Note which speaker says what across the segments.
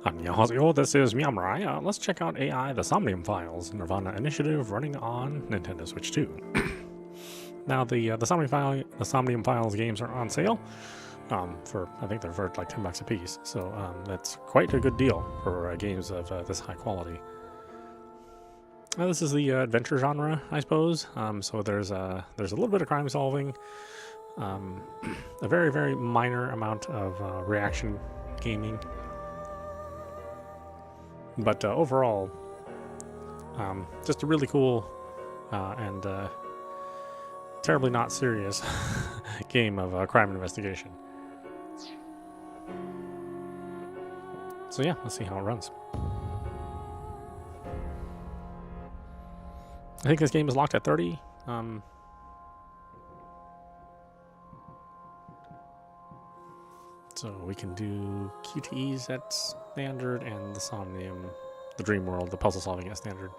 Speaker 1: Annyeonghaseyo, this is meowmurai. Let's check out AI the Somnium files, Nirvana Initiative running on Nintendo Switch 2. Now the Somnium files games are on sale. For I think they're for like $10 a piece, so that's quite a good deal for games of this high quality. This is the adventure genre, I suppose. So there's a little bit of crime solving, a very minor amount of reaction gaming, but overall, just a really cool and terribly not serious game of crime investigation. So yeah, let's see how it runs. I think this game is locked at 30. So we can do QTEs at standard and the Somnium, the Dream World, the puzzle solving at standard.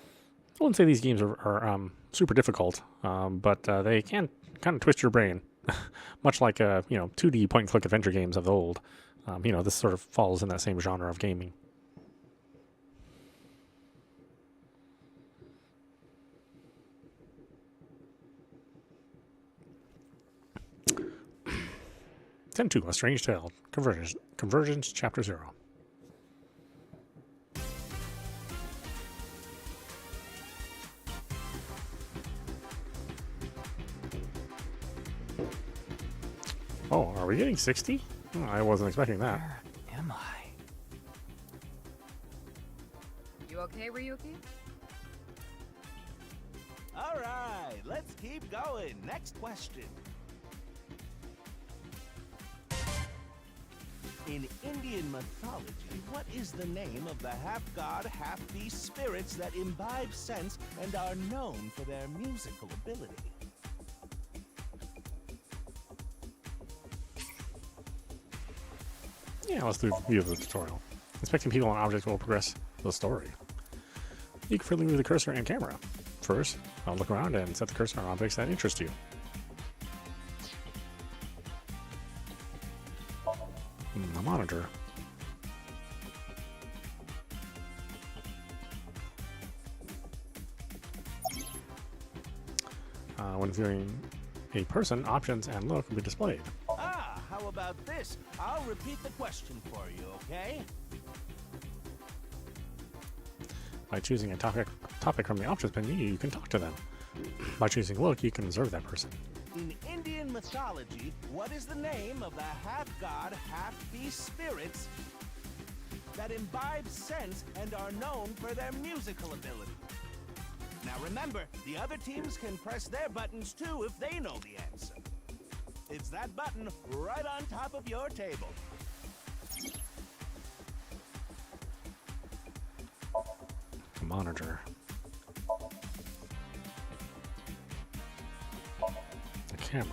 Speaker 1: I wouldn't say these games are super difficult, but they can kind of twist your brain, much like 2D point-and-click adventure games of the old. This sort of falls in that same genre of gaming. Ten 2, A Strange Tale, Convergence, Chapter 0. Oh, are we getting 60? Oh, I wasn't expecting that.
Speaker 2: Where am I?
Speaker 3: You okay, Ryuki?
Speaker 4: All right, let's keep going. Next question. In Indian mythology, what is the name of the half-god, half-beast spirits that imbibe sense and are known for their musical ability?
Speaker 1: Yeah, let's do a view of the tutorial. Inspecting people and objects will progress the story. You can freely move the cursor and camera. First, I'll look around and set the cursor on objects that interest you. A monitor. When viewing a person, options and look will be displayed.
Speaker 4: Ah, how about this? I'll repeat the question for you, okay?
Speaker 1: By choosing a topic from the options menu, you can talk to them. By choosing look, you can observe that person.
Speaker 4: In Indian mythology, what is the name of the half-god, half-beast spirits that imbibe sense and are known for their musical ability? Now remember, the other teams can press their buttons too if they know the answer. It's that button right on top of your table.
Speaker 1: A monitor. A camera.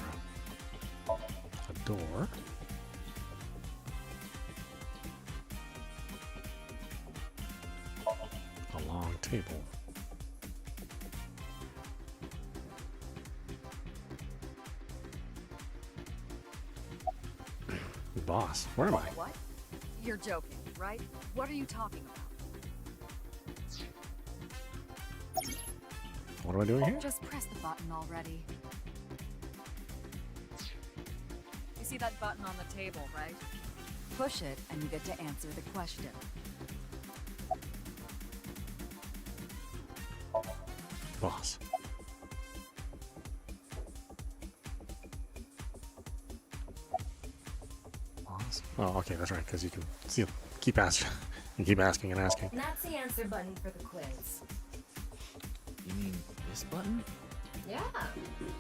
Speaker 1: A door. A long table. Boss, where am I?
Speaker 3: What? You're joking, right? What are you talking about?
Speaker 1: What am I doing here?
Speaker 3: Just press the button already. You see that button on the table, right? Push it and you get to answer the question.
Speaker 1: Boss. Boss? Oh, okay, that's right, because you can see, keep asking, you keep asking and asking.
Speaker 5: That's the answer button for the quiz.
Speaker 2: You mean this button?
Speaker 5: Yeah.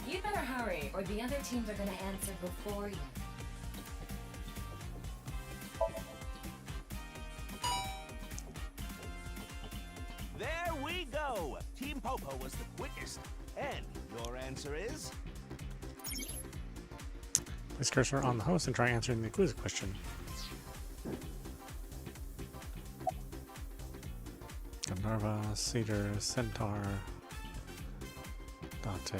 Speaker 5: You better hurry, or the other teams are gonna answer before you.
Speaker 4: There we go! Team Popo was the quickest. And your answer is?
Speaker 1: Place cursor on the host and try answering the quiz question. Gandharva, Satyr, Centaur, Dante.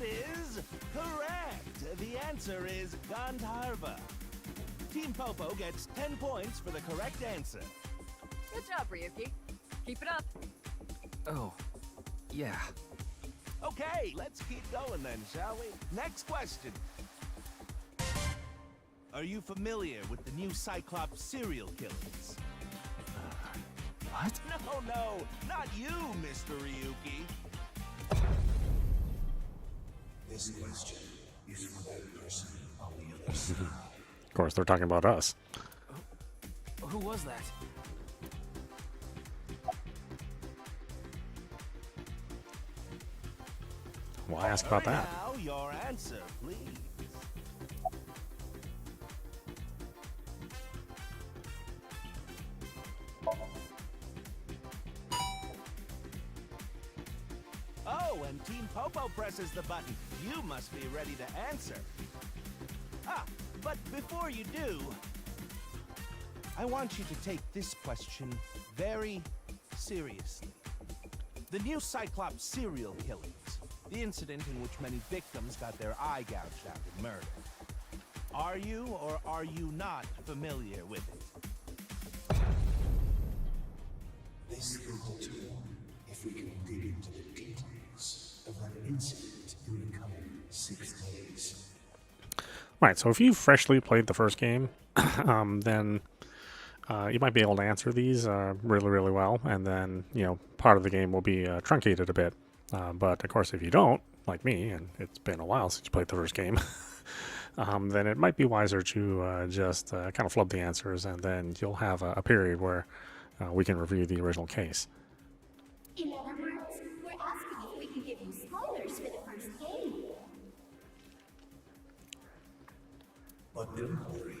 Speaker 4: That is correct. The answer is Gandharva. Team Popo gets 10 points for the correct answer.
Speaker 3: Good job, Ryuki. Keep it up.
Speaker 2: Oh, yeah.
Speaker 4: Okay, let's keep going then, shall we? Next question. Are you familiar with the new Cyclops serial killings?
Speaker 2: What?
Speaker 4: No, not you, Mr. Ryuki.
Speaker 6: This question is for that person on the other side.
Speaker 1: Of course, they're talking about us.
Speaker 2: Who was that?
Speaker 1: Why ask about that?
Speaker 4: Now, your answer, please. Oh, and Team Popo presses the button. You must be ready to answer. Ah, but before you do, I want you to take this question very seriously. The new Cyclops serial killings, the incident in which many victims got their eye gouged out in murder. Are you or are you not familiar with it?
Speaker 6: This will determine if we can dig into the details of that incident in the coming 6 days.
Speaker 1: Right, so if you freshly played the first game, then you might be able to answer these really, really well, and then, you know, part of the game will be truncated a bit. But, of course, if you don't, like me, and it's been a while since you played the first game, then it might be wiser to just kind of flub the answers, and then you'll have a period where we can review the original case.
Speaker 7: In other words, we're asking if we can give you spoilers for the first game.
Speaker 6: But don't worry.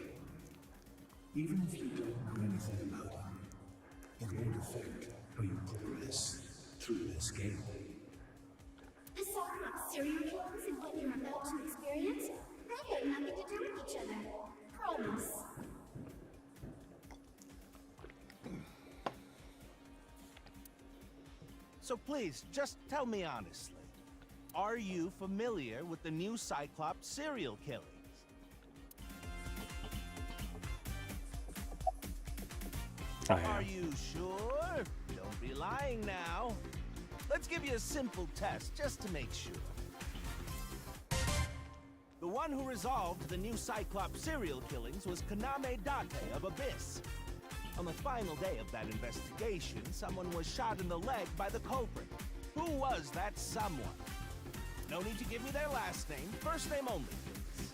Speaker 6: Even if you don't know anything about them, it won't affect how you progress through this game.
Speaker 7: The Cyclops serial killers and what you're about to experience, they have nothing to do with each other. Promise.
Speaker 4: So please, just tell me honestly. Are you familiar with the new Cyclops serial killings?
Speaker 1: I am.
Speaker 4: Are you sure? Don't be lying now. Let's give you a simple test, just to make sure. The one who resolved the new Cyclops serial killings was Kaname Date of Abyss. On the final day of that investigation, someone was shot in the leg by the culprit. Who was that someone? No need to give me their last name, first name only, please.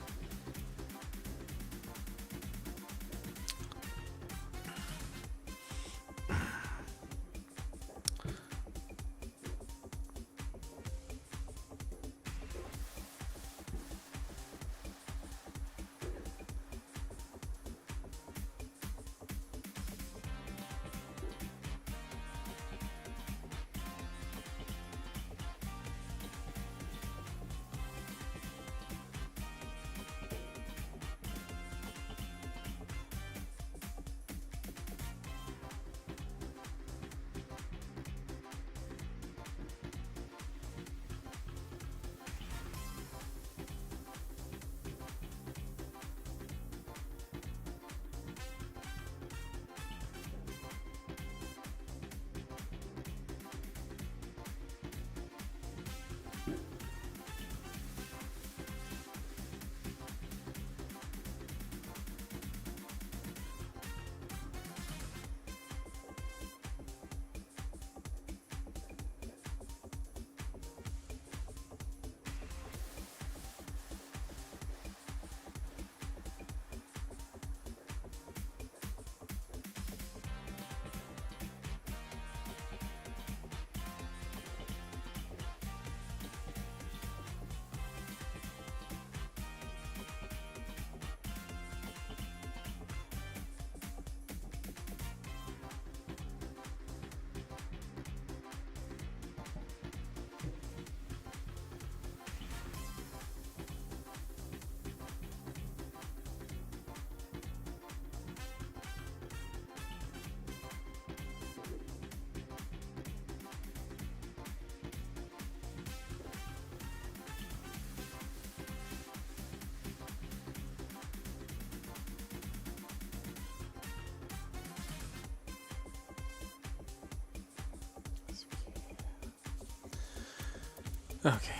Speaker 1: Okay.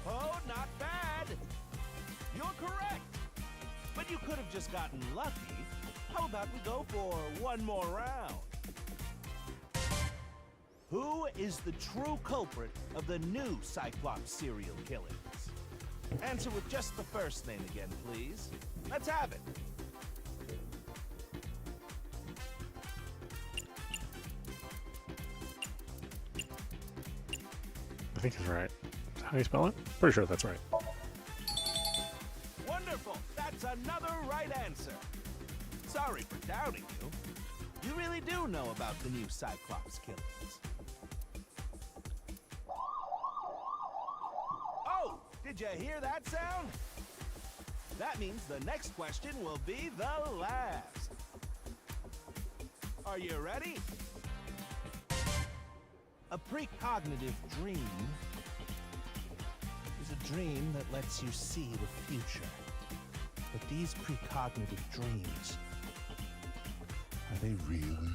Speaker 4: Oh, not bad. You're correct. But you could have just gotten lucky. How about we go for one more round? Who is the true culprit of the new Cyclops serial killings? Answer with just the first name again, please. Let's have it.
Speaker 1: I think he's right. How do you spell it? Pretty sure that's right.
Speaker 4: Wonderful. That's another right answer. Sorry for doubting you. You really do know about the new Cyclops killings. Oh, did you hear that sound? That means the next question will be the last. Are you ready? A precognitive dream is a dream that lets you see the future. But these precognitive dreams, are they really,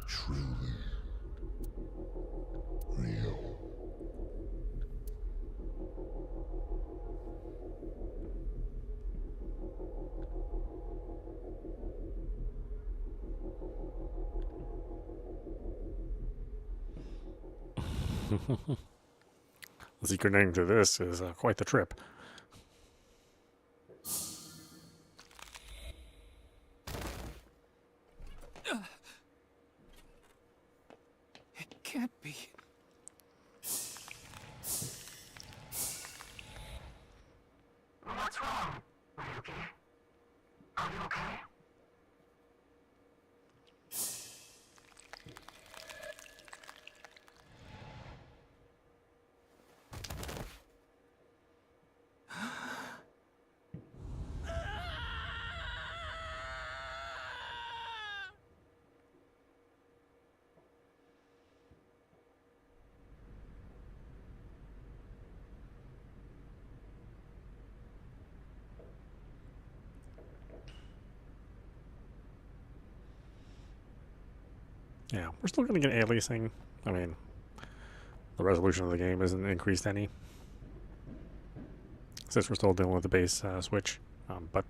Speaker 4: truly real?
Speaker 1: The secret ending to this is quite the trip.
Speaker 2: It can't be.
Speaker 8: What's wrong, Ryuki? Are you okay?
Speaker 1: Yeah, we're still going to get aliasing. I mean, the resolution of the game isn't increased any, since we're still dealing with the base Switch. But,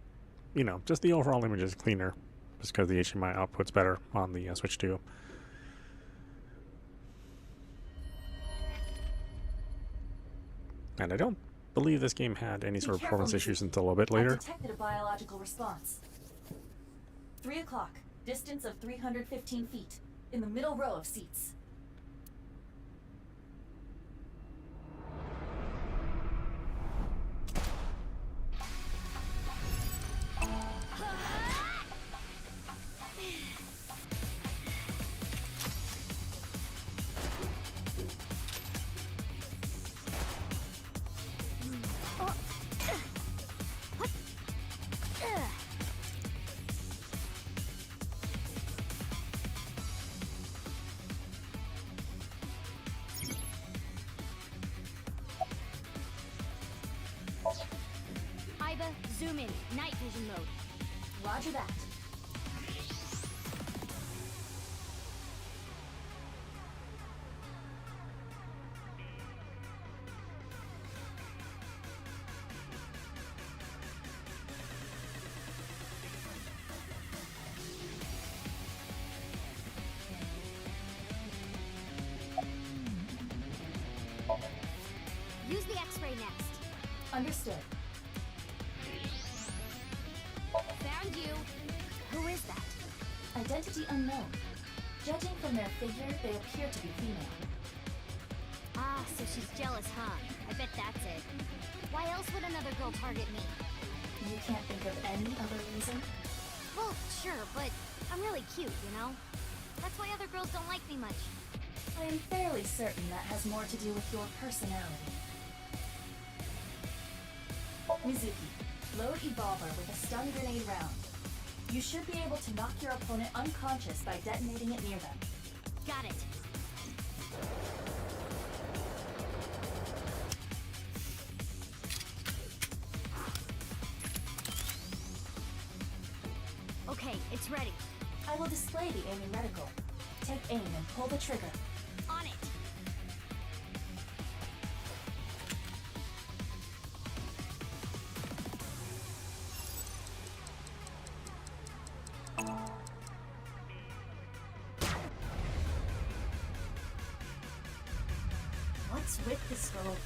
Speaker 1: you know, just the overall image is cleaner, just because the HDMI output's better on the Switch 2. And I don't believe this game had any sort of performance issues until a little bit later.
Speaker 9: I detected a biological response. 3 o'clock, distance of 315 feet, in the middle row of seats.
Speaker 7: Aiba, zoom in. Night vision mode.
Speaker 9: Roger that.
Speaker 7: Use the X-ray next.
Speaker 9: Understood.
Speaker 7: Found you. Who is that?
Speaker 9: Identity unknown. Judging from their figure, they appear to be female.
Speaker 7: Ah, so she's jealous, huh? I bet that's it. Why else would another girl target me?
Speaker 9: You can't think of any other reason?
Speaker 7: Well, sure, but I'm really cute, you know? That's why other girls don't like me much.
Speaker 9: I am fairly certain that has more to do with your personality. Mizuki, load Evolver with a stun grenade round. You should be able to knock your opponent unconscious by detonating it near them.
Speaker 7: Got it. Okay, it's ready.
Speaker 9: I will display the aiming reticle. Take aim and pull the trigger.
Speaker 7: On it.
Speaker 9: What's with the scope?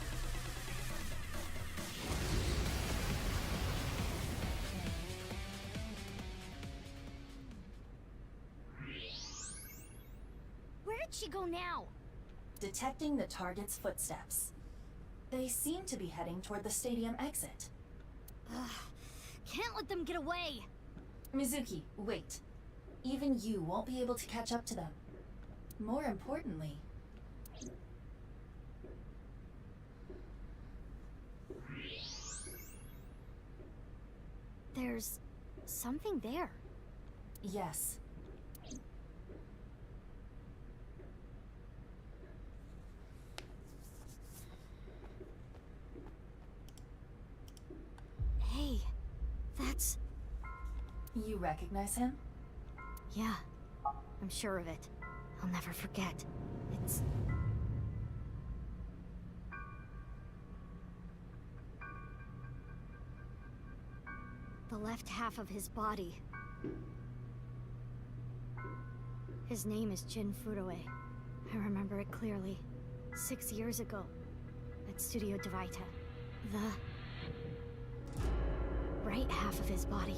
Speaker 7: Where did she go now?
Speaker 9: Detecting the target's footsteps. They seem to be heading toward the stadium exit.
Speaker 7: Ugh, can't let them get away.
Speaker 9: Mizuki, wait. Even you won't be able to catch up to them. More importantly,
Speaker 7: There's something there.
Speaker 9: yes.
Speaker 7: Hey, that's...
Speaker 9: You recognize him?
Speaker 7: Yeah, I'm sure of it. I'll never forget. It's... the left half of his body. His name is Jin Furue. I remember it clearly. 6 years ago, at Studio Devaita. The right half of his body.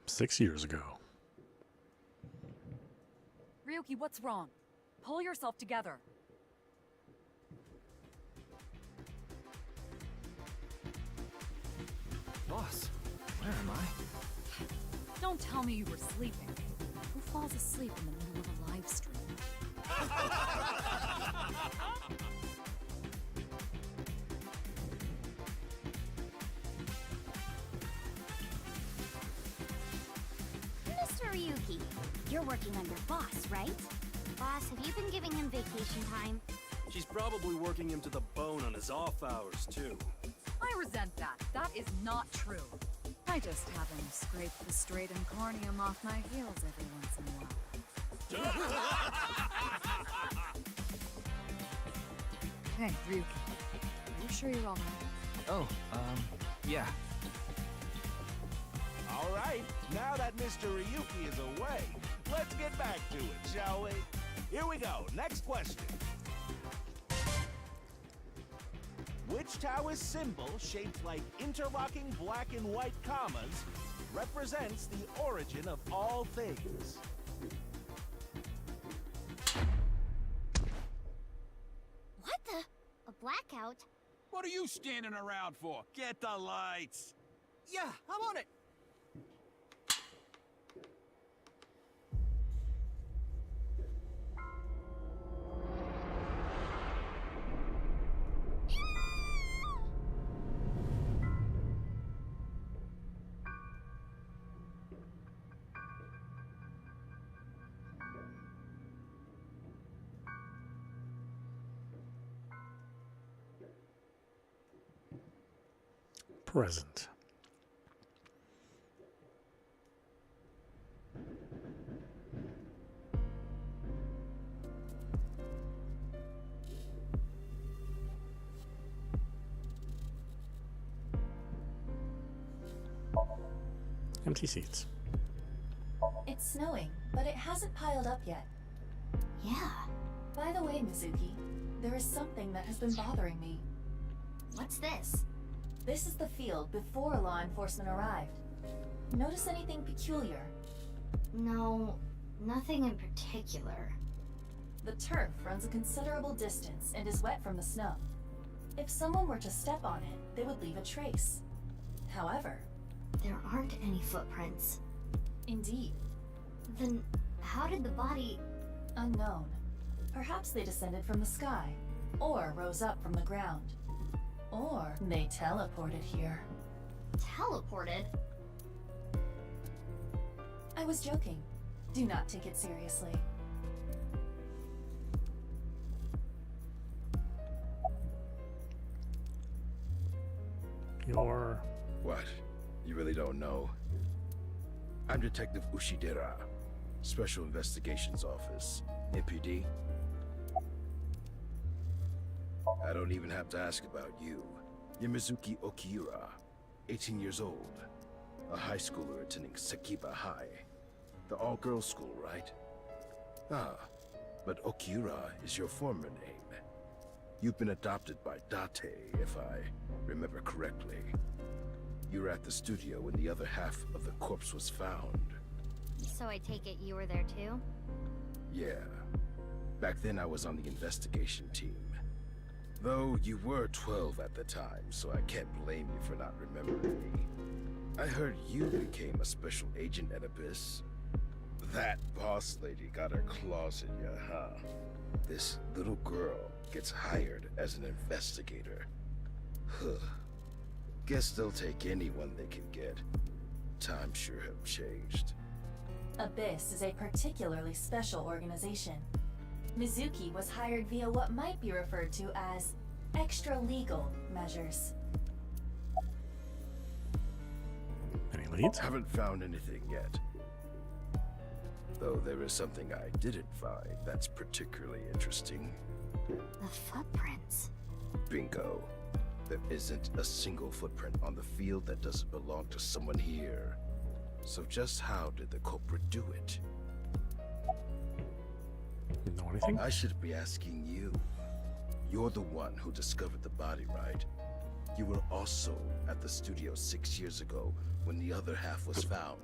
Speaker 1: Six years ago.
Speaker 3: Ryuki, what's wrong? Pull yourself together.
Speaker 2: Boss, where am I?
Speaker 3: Don't tell me you were sleeping. Who falls asleep in the middle of a live stream?
Speaker 7: Mr. Ryuki, you're working on your boss, right? Boss, have you been giving him vacation time?
Speaker 10: She's probably working him to the bone on his off hours, too.
Speaker 3: I resent that. That is not true. I just have him scrape the striatum corneum off my heels every once in a while. Hey, Ryuki. Are you sure you're all right?
Speaker 2: Oh, yeah.
Speaker 4: All right, now that Mr. Ryuki is away, let's get back to it, shall we? Here we go. Next question. Which Taoist symbol, shaped like interlocking black and white commas, represents the origin of all things?
Speaker 7: What the? A blackout?
Speaker 11: What are you standing around for? Get the lights!
Speaker 2: Yeah, I'm on it.
Speaker 1: Present. Empty seats.
Speaker 9: It's snowing, but it hasn't piled up yet.
Speaker 7: Yeah.
Speaker 9: By the way, Mizuki, there is something that has been bothering me.
Speaker 7: What's this?
Speaker 9: This is the field before law enforcement arrived. Notice anything peculiar?
Speaker 7: No, nothing in particular.
Speaker 9: The turf runs a considerable distance and is wet from the snow. If someone were to step on it, they would leave a trace. However,
Speaker 7: There aren't any footprints.
Speaker 9: indeed,
Speaker 7: Then how did the body...
Speaker 9: unknown. Perhaps they descended from the sky, or rose up from the ground. Or they teleported here.
Speaker 7: teleported?
Speaker 9: I was joking. Do not take it seriously.
Speaker 1: You're...
Speaker 12: What? You really don't know? I'm Detective Ushidera, Special Investigations Office, MPD. I don't even have to ask about you. You're Mizuki Okiura, 18 years old, a high schooler attending Sekiba High, the all-girls school, right? Ah, but Okiura is your former name. You've been adopted by Date, if I remember correctly. You were at the studio when the other half of the corpse was found.
Speaker 7: So I take it you were there too?
Speaker 12: Yeah. Back then I was on the investigation team. Though you were 12 at the time, so I can't blame you for not remembering me. I heard you became a special agent at Abyss. That boss lady got her claws in you, huh? This little girl gets hired as an investigator. Huh. Guess they'll take anyone they can get. Times sure have changed.
Speaker 9: Abyss is a particularly special organization. Mizuki was hired via what might be referred to as extra-legal measures.
Speaker 1: Any leads?
Speaker 12: Haven't found anything yet. Though there is something I didn't find that's particularly interesting.
Speaker 7: The footprints.
Speaker 12: Bingo. There isn't a single footprint on the field that doesn't belong to someone here. So just how did the culprit do it?
Speaker 1: Know anything?
Speaker 12: I should be asking you. You're the one who discovered the body, right? You were also at the studio 6 years ago when the other half was found.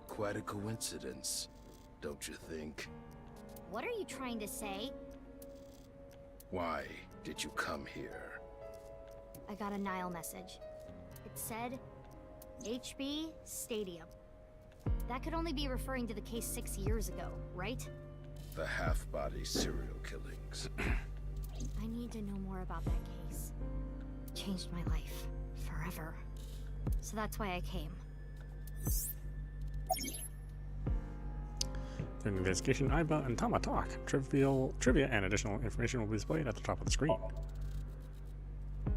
Speaker 12: Quite a coincidence, don't you think?
Speaker 7: What are you trying to say?
Speaker 12: Why did you come here?
Speaker 7: I got a Nile message. It said, HB Stadium. That could only be referring to the case 6 years ago, right?
Speaker 12: The half-body serial killings.
Speaker 7: I need to know more about that case. It changed my life. Forever. So that's why I came.
Speaker 1: During the investigation, Aiba and Tama talk. Trivia and additional information will be displayed at the top of the screen.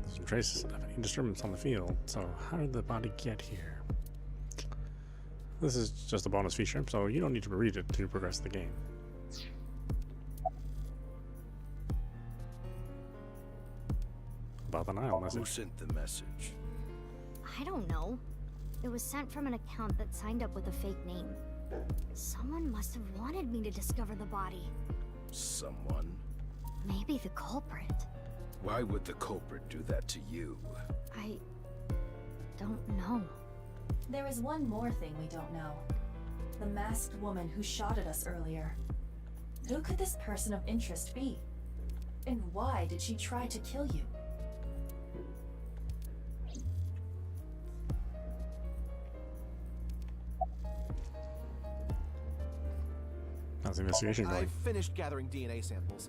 Speaker 1: There's no traces of any disturbance on the field, so how did the body get here? This is just a bonus feature, so you don't need to read it to progress the game. About the Nile message.
Speaker 12: Who sent the message?
Speaker 7: I don't know. It was sent from an account that signed up with a fake name. Someone must have wanted me to discover the body.
Speaker 12: Someone?
Speaker 7: Maybe the culprit.
Speaker 12: Why would the culprit do that to you?
Speaker 7: I don't know.
Speaker 9: There is one more thing we don't know. The masked woman who shot at us earlier. Who could this person of interest be? And why did she try to kill you?
Speaker 1: How's the investigation going?
Speaker 2: I've finished gathering DNA samples.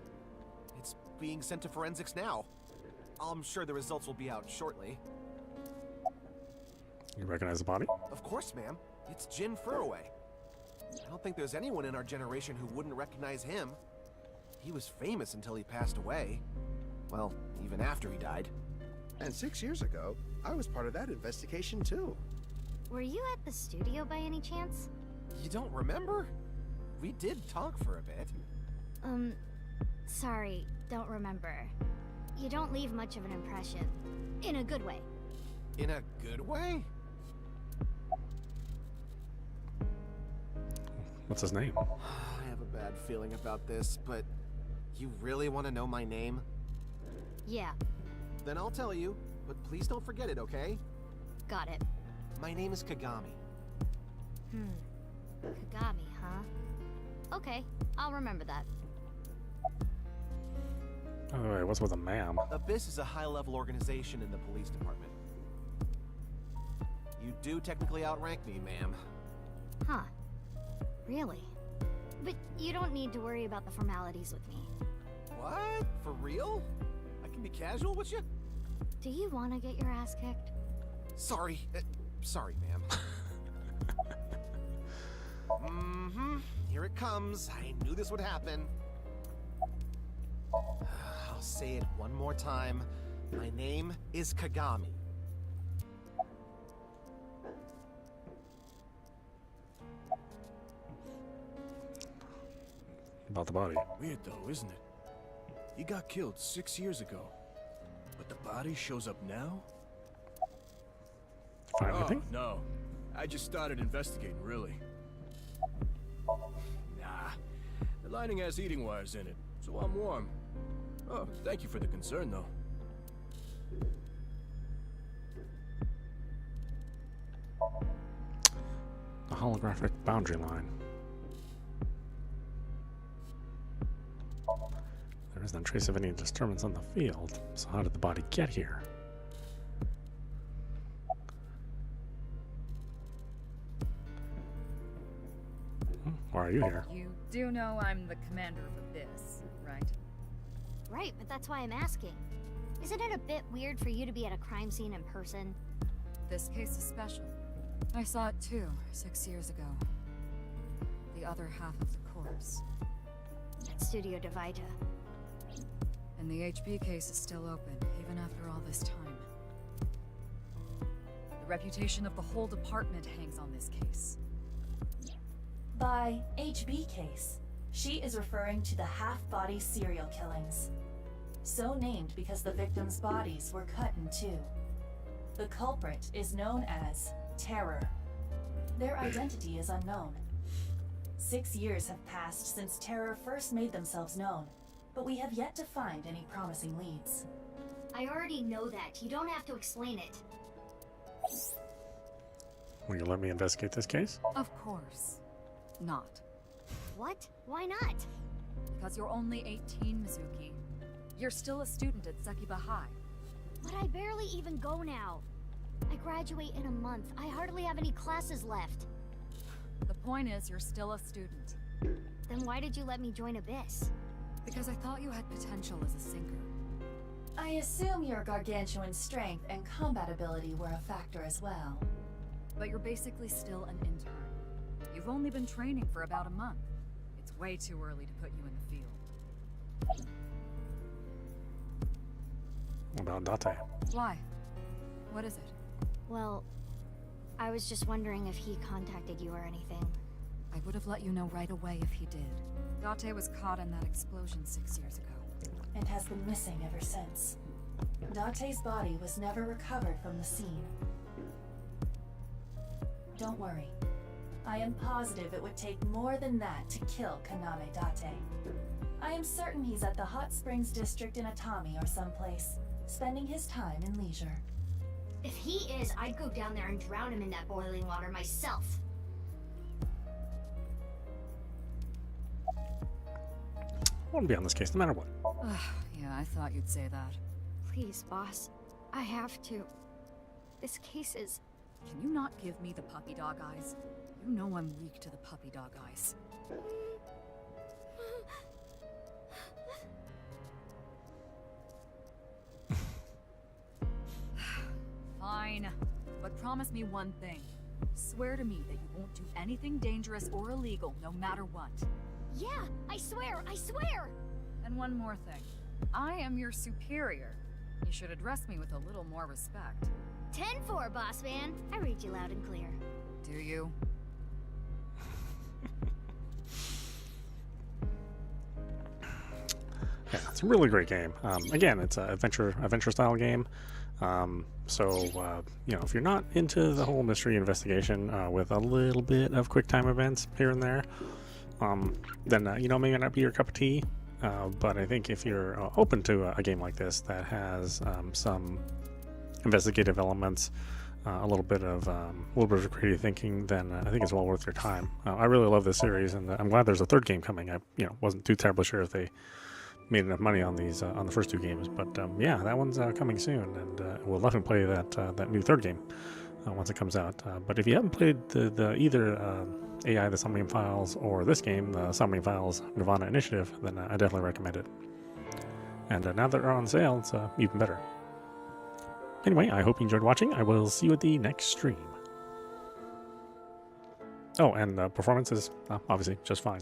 Speaker 2: It's being sent to forensics now. I'm sure the results will be out shortly.
Speaker 1: You recognize the body?
Speaker 2: Of course, ma'am. It's Jin Furroway. I don't think there's anyone in our generation who wouldn't recognize him. He was famous until he passed away. Well, even after he died.
Speaker 13: And 6 years ago, I was part of that investigation too.
Speaker 7: Were you at the studio by any chance?
Speaker 2: You don't remember? We did talk for a bit.
Speaker 7: Sorry, don't remember. You don't leave much of an impression. In a good way.
Speaker 2: In a good way?
Speaker 1: What's his name?
Speaker 2: I have a bad feeling about this, but you really want to know my name?
Speaker 7: Yeah.
Speaker 2: Then I'll tell you, but please don't forget it, okay?
Speaker 7: Got it.
Speaker 2: My name is Kagami.
Speaker 7: Kagami, huh? Okay, I'll remember that.
Speaker 1: Oh, wait, what's with a ma'am?
Speaker 2: Abyss is a high-level organization in the police department. You do technically outrank me, ma'am.
Speaker 7: Huh. Really? But you don't need to worry about the formalities with me.
Speaker 2: What? For real? I can be casual with you?
Speaker 7: Do you want to get your ass kicked?
Speaker 2: Sorry. Sorry, ma'am. Here it comes. I knew this would happen. I'll say it one more time. My name is Kagami.
Speaker 1: about the body.
Speaker 11: Weird though, isn't it? He got killed 6 years ago, but the body shows up now?
Speaker 1: Find
Speaker 11: Oh,
Speaker 1: anything?
Speaker 11: no. I just started investigating, really. Nah. The lining has heating wires in it, so I'm warm. Oh, thank you for the concern, though.
Speaker 1: The holographic boundary line. There is no trace of any disturbance on the field, so how did the body get here? Why are you here?
Speaker 3: You do know I'm the commander of Abyss, right?
Speaker 7: Right, but that's why I'm asking. Isn't it a bit weird for you to be at a crime scene in person?
Speaker 3: This case is special. I saw it too, 6 years ago. The other half of the corpse.
Speaker 7: At Studio Divida.
Speaker 3: And the HB case is still open, even after all this time. The reputation of the whole department hangs on this case.
Speaker 9: By HB case, she is referring to the half-body serial killings. So named because the victims' bodies were cut in two. The culprit is known as Terror. Their identity is unknown. 6 years have passed since Terror first made themselves known, but we have yet to find any promising leads.
Speaker 7: I already know that. You don't have to explain it.
Speaker 1: Will you let me investigate this case?
Speaker 3: Of course. Not.
Speaker 7: What? Why not?
Speaker 3: Because you're only 18, Mizuki. You're still a student at Sekiba High.
Speaker 7: But I barely even go now. I graduate in a month. I hardly have any classes left.
Speaker 3: The point is, you're still a student.
Speaker 7: Then why did you let me join Abyss?
Speaker 3: Because I thought you had potential as a sinker.
Speaker 9: I assume your gargantuan strength and combat ability were a factor as well.
Speaker 3: But you're basically still an intern. You've only been training for about a month. It's way too early to put you in the field.
Speaker 1: What about Date?
Speaker 3: Why? What is it?
Speaker 7: Well, I was just wondering if he contacted you or anything.
Speaker 3: I would have let you know right away if he did. Date was caught in that explosion 6 years ago.
Speaker 9: And has been missing ever since. Date's body was never recovered from the scene. Don't worry. I am positive it would take more than that to kill Kaname Date. I am certain he's at the Hot Springs District in Atami or someplace, spending his time in leisure.
Speaker 7: If he is, I'd go down there and drown him in that boiling water myself.
Speaker 1: I want to be on this case no matter what.
Speaker 3: Yeah, I thought you'd say that.
Speaker 7: Please, boss. I have to. This case is...
Speaker 3: Can you not give me the puppy dog eyes? You know I'm weak to the puppy dog eyes. Fine, but promise me one thing. Swear to me that you won't do anything dangerous or illegal, no matter what.
Speaker 7: Yeah, I swear, I swear!
Speaker 3: And one more thing. I am your superior. You should address me with a little more respect.
Speaker 7: 10-4, boss man. I read you loud and clear.
Speaker 3: Do you?
Speaker 1: Yeah, it's a really great game. Again, it's an adventure style game. So you know, if you're not into the whole mystery investigation with a little bit of quick time events here and there, then you know, maybe not be your cup of tea. But I think if you're open to a game like this that has some investigative elements, a little bit of creative thinking, then I think it's well worth your time. I really love this series, and I'm glad there's a third game coming. I wasn't too terribly sure if they made enough money on these on the first two games, but yeah, that one's coming soon, and we'll definitely play that new third game once it comes out. But if you haven't played the either AI, the Somnium Files, or this game, the Somnium Files Nirvana Initiative, then I definitely recommend it. And now that they're on sale, it's even better. Anyway, I hope you enjoyed watching. I will see you at the next stream. Oh, and performance is obviously just fine.